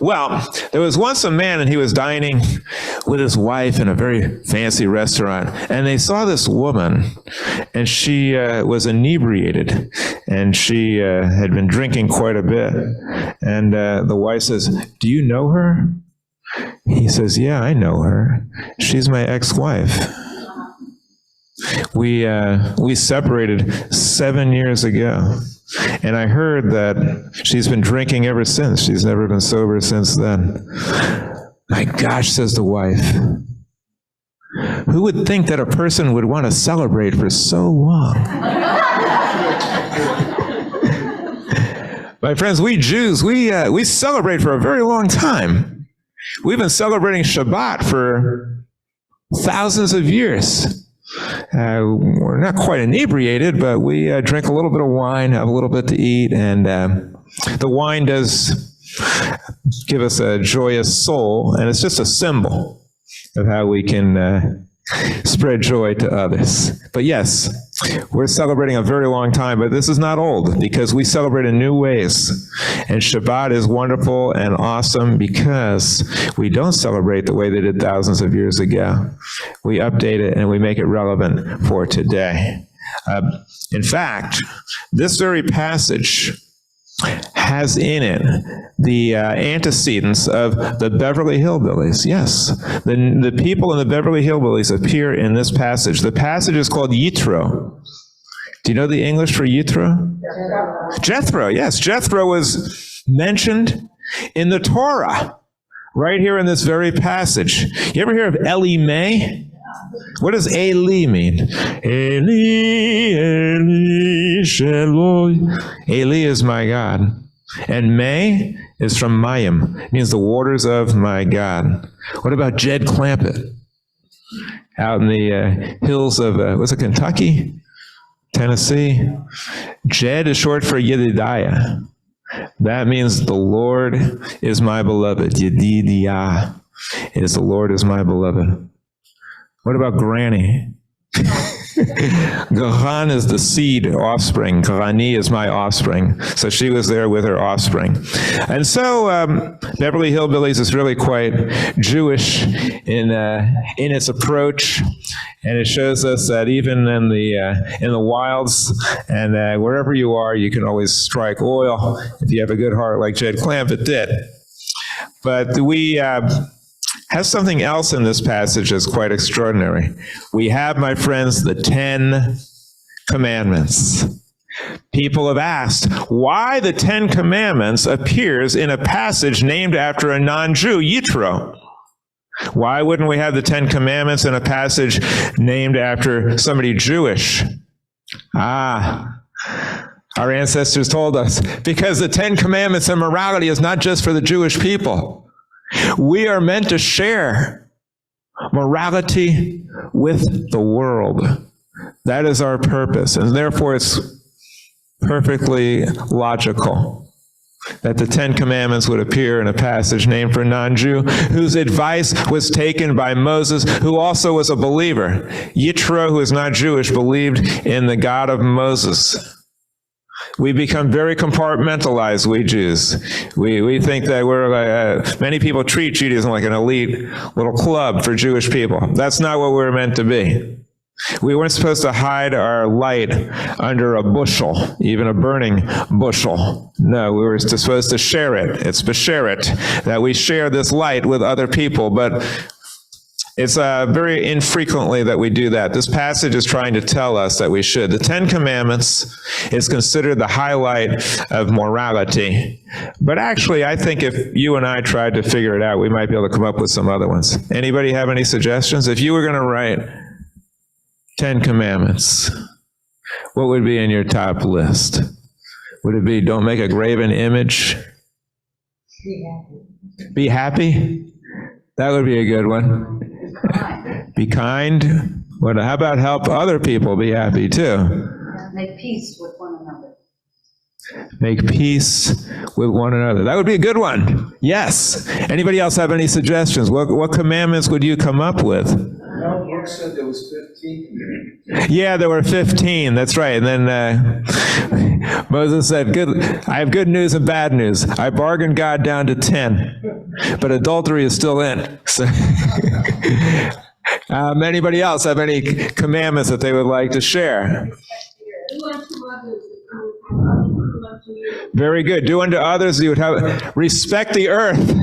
Well, there was once a man, and he was dining with his wife in a very fancy restaurant, and they saw this woman, and she was inebriated, and she had been drinking quite a bit. And the wife says, "Do you know her?" He says, "Yeah, I know her. She's my ex-wife. We separated 7 years ago. And I heard that she's been drinking ever since. She's never been sober since then." "My gosh," says the wife. "Who would think that a person would want to celebrate for so long?" My friends, we Jews, we celebrate for a very long time. We've been celebrating Shabbat for thousands of years. We're not quite inebriated, but we drink a little bit of wine, have a little bit to eat, and the wine does give us a joyous soul, and it's just a symbol of how we can spread joy to others. But yes, we're celebrating a very long time, but this is not old, because we celebrate in new ways. And Shabbat is wonderful and awesome because we don't celebrate the way they did thousands of years ago. We update it and we make it relevant for today. In fact, this very passage has in it the antecedents of the Beverly Hillbillies. Yes, the people in the Beverly Hillbillies appear in this passage. The passage is called Yitro. Do you know the English for Yitro? Jethro, yes. Jethro was mentioned in the Torah, right here in this very passage. You ever hear of Eli May? What does Eli mean? Eli, Eli, Sheloi. Eli is my God. And May is from Mayim. It means the waters of my God. What about Jed Clampett? Out in the hills of, was it Kentucky? Tennessee? Jed is short for Yedidiah. That means the Lord is my beloved. Yedidiah is the Lord is my beloved. What about Granny? Garan is the seed offspring. Grani is my offspring. So she was there with her offspring. And so Beverly Hillbillies is really quite Jewish in its approach. And it shows us that even in the wilds and wherever you are, you can always strike oil if you have a good heart like Jed Clampett did. But we have something else in this passage that's quite extraordinary. We have, my friends, the 10 Commandments. People have asked why the 10 Commandments appears in a passage named after a non-Jew, Yitro. Why wouldn't we have the 10 Commandments in a passage named after somebody Jewish? Our ancestors told us, because the 10 Commandments and morality is not just for the Jewish people. We are meant to share morality with the world. That is our purpose, and therefore it's perfectly logical that the 10 Commandments would appear in a passage named for a non-Jew whose advice was taken by Moses, who also was a believer. Yitro, who is not Jewish, believed in the God of Moses. We become very compartmentalized, we Jews. We think that we're many people treat Judaism like an elite little club for Jewish people. That's not what we're meant to be. We weren't supposed to hide our light under a bushel, even a burning bushel. No, we were supposed to share it. It's b'sheret, that we share this light with other people, but it's very infrequently that we do that. This passage is trying to tell us that we should. The 10 Commandments is considered the highlight of morality. But actually, I think if you and I tried to figure it out, we might be able to come up with some other ones. Anybody have any suggestions? If you were going to write 10 Commandments, what would be in your top list? Would it be don't make a graven image? Be happy. Be happy? That would be a good one. Be kind. How about help other people be happy too? Make peace with one another. Make peace with one another. That would be a good one. Yes. Anybody else have any suggestions? What commandments would you come up with? One book said there was 15 commandments. Yeah, there were 15. That's right. And then Moses said, I have good news and bad news. I bargained God down to 10, but adultery is still in. So, anybody else have any commandments that they would like to share? Very good. Do unto others you would have. Respect the earth.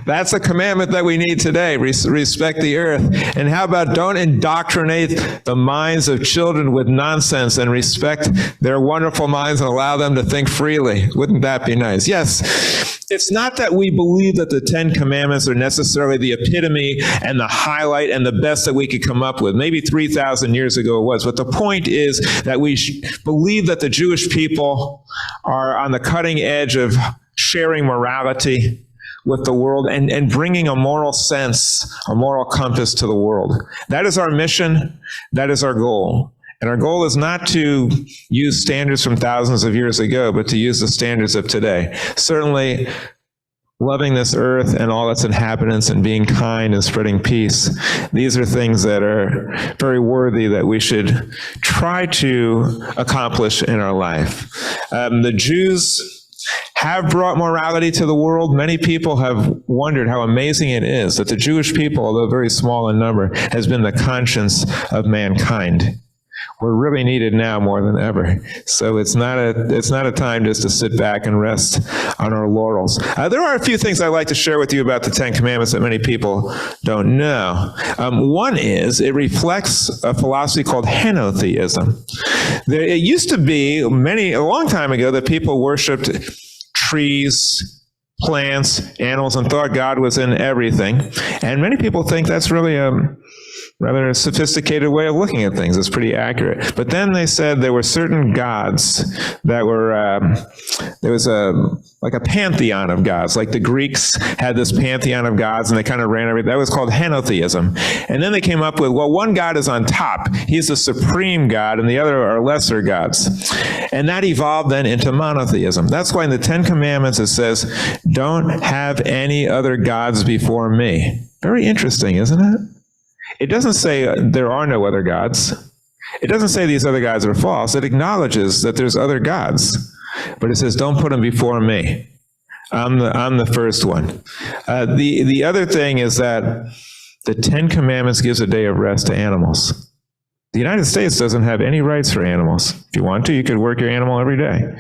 That's a commandment that we need today. Respect the earth. And how about don't indoctrinate the minds of children with nonsense, and respect their wonderful minds and allow them to think freely. Wouldn't that be nice? Yes. It's not that we believe that the 10 Commandments are necessarily the epitome and the highlight and the best that we could come up with. Maybe 3,000 years ago it was. But the point is that we believe that the Jewish people are on the cutting edge of sharing morality with the world and bringing a moral sense, a moral compass to the world. That is our mission. That is our goal. And our goal is not to use standards from thousands of years ago, but to use the standards of today. Certainly, loving this earth and all its inhabitants and being kind and spreading peace, these are things that are very worthy that we should try to accomplish in our life. The Jews have brought morality to the world. Many people have wondered how amazing it is that the Jewish people, although very small in number, has been the conscience of mankind. We're really needed now more than ever. So it's not a time just to sit back and rest on our laurels. There are a few things I'd like to share with you about the 10 Commandments that many people don't know. One is it reflects a philosophy called henotheism. It used to be a long time ago that people worshipped trees, plants, animals, and thought God was in everything. And many people think that's really rather a sophisticated way of looking at things. It's pretty accurate. But then they said there were certain gods that were, there was like a pantheon of gods. Like the Greeks had this pantheon of gods, and they kind of ran everything. That was called henotheism. And then they came up with, well, one God is on top. He's the supreme God, and the other are lesser gods. And that evolved then into monotheism. That's why in the 10 Commandments it says, don't have any other gods before me. Very interesting, isn't it? It doesn't say there are no other gods. It doesn't say these other gods are false. It acknowledges that there's other gods. But it says, don't put them before me. I'm the first one. The other thing is that the 10 Commandments gives a day of rest to animals. The United States doesn't have any rights for animals. If you want to, you could work your animal every day.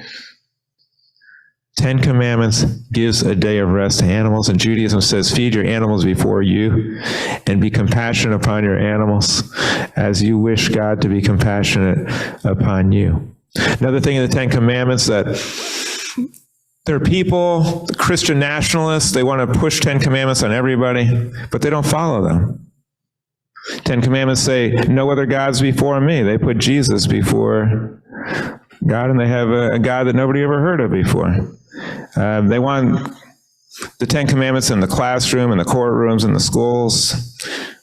10 Commandments gives a day of rest to animals, and Judaism says, feed your animals before you, and be compassionate upon your animals as you wish God to be compassionate upon you. Another thing in the 10 Commandments that there are people, the Christian nationalists, they want to push 10 Commandments on everybody, but they don't follow them. 10 Commandments say, no other gods before me. They put Jesus before God, and they have a God that nobody ever heard of before. They want the 10 Commandments in the classroom, in the courtrooms, in the schools,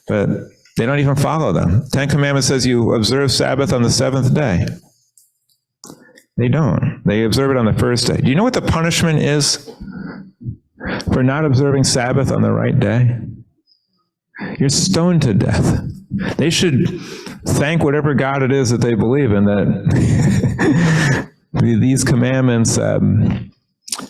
but they don't even follow them. 10 Commandments says you observe Sabbath on the seventh day. They don't. They observe it on the first day. Do you know what the punishment is for not observing Sabbath on the right day? You're stoned to death. They should thank whatever God it is that they believe in, that these commandments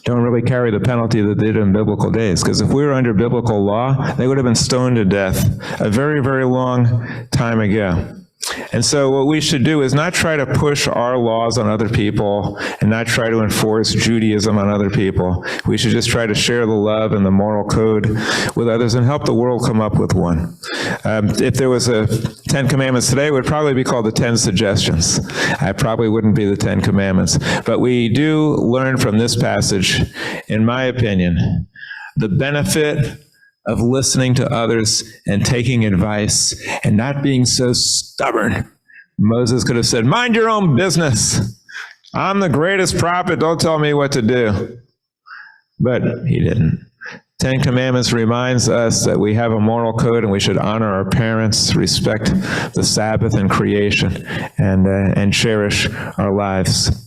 don't really carry the penalty that they did in biblical days. Because if we were under biblical law, they would have been stoned to death a very, very long time ago. And so what we should do is not try to push our laws on other people and not try to enforce Judaism on other people. We should just try to share the love and the moral code with others and help the world come up with one. If there was a 10 Commandments today, it would probably be called the 10 Suggestions. I probably wouldn't be the 10 Commandments. But we do learn from this passage, in my opinion, the benefit of listening to others and taking advice and not being so stubborn. Moses could have said, mind your own business. I'm the greatest prophet. Don't tell me what to do. But he didn't. 10 Commandments reminds us that we have a moral code and we should honor our parents, respect the Sabbath and creation, and cherish our lives.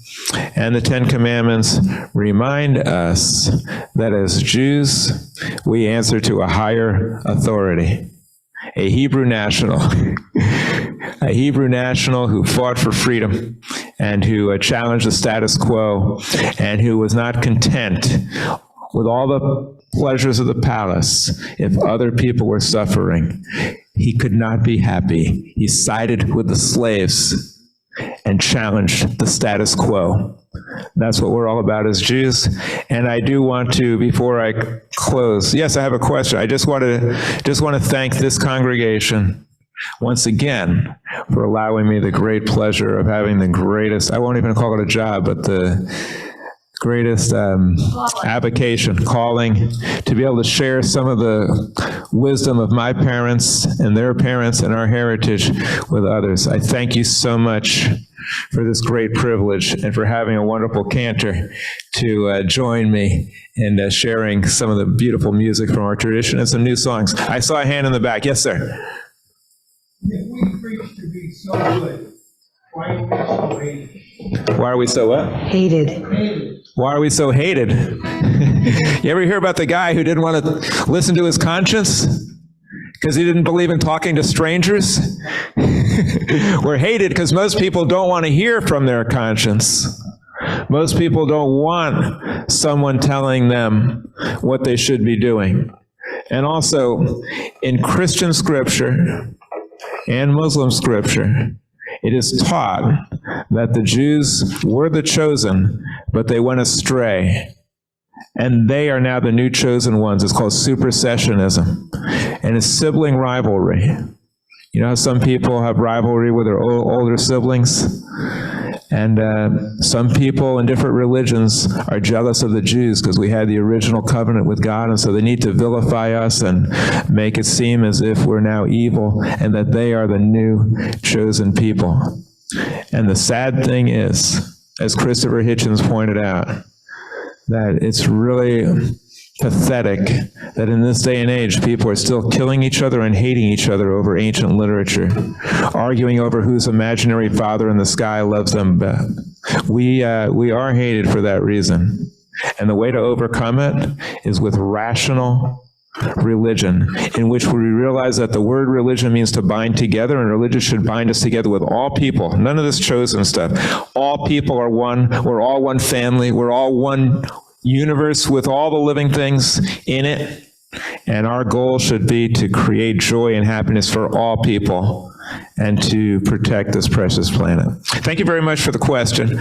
And the 10 Commandments remind us that as Jews, we answer to a higher authority. a Hebrew national, a Hebrew national who fought for freedom and who challenged the status quo and who was not content with all the pleasures of the palace if other people were suffering. He could not be happy. He sided with the slaves and challenged the status quo. That's what we're all about as Jews. And I do want to, before I close, yes, I have a question. I just want to thank this congregation once again for allowing me the great pleasure of having the greatest, I won't even call it a job, but the greatest avocation, calling, to be able to share some of the wisdom of my parents and their parents and our heritage with others. I thank you so much for this great privilege and for having a wonderful cantor to join me in sharing some of the beautiful music from our tradition and some new songs. I saw a hand in the back. Yes, sir. If we preach to be so good, why are we so hated? Why are we so what? Hated. Why are we so hated? You ever hear about the guy who didn't want to listen to his conscience because he didn't believe in talking to strangers? We're hated because most people don't want to hear from their conscience. Most people don't want someone telling them what they should be doing. And also, in Christian scripture and Muslim scripture, it is taught that the Jews were the chosen, but they went astray. And they are now the new chosen ones. It's called supersessionism. And it's sibling rivalry. You know how some people have rivalry with their older siblings? And some people in different religions are jealous of the Jews because we had the original covenant with God, and so they need to vilify us and make it seem as if we're now evil and that they are the new chosen people. And the sad thing is, as Christopher Hitchens pointed out, that it's really pathetic that in this day and age, people are still killing each other and hating each other over ancient literature, arguing over whose imaginary father in the sky loves them best. We are hated for that reason. And the way to overcome it is with rational religion, in which we realize that the word religion means to bind together, and religion should bind us together with all people. None of this chosen stuff. All people are one. We're all one family. We're all one universe with all the living things in it. And our goal should be to create joy and happiness for all people and to protect this precious planet. Thank you very much for the question.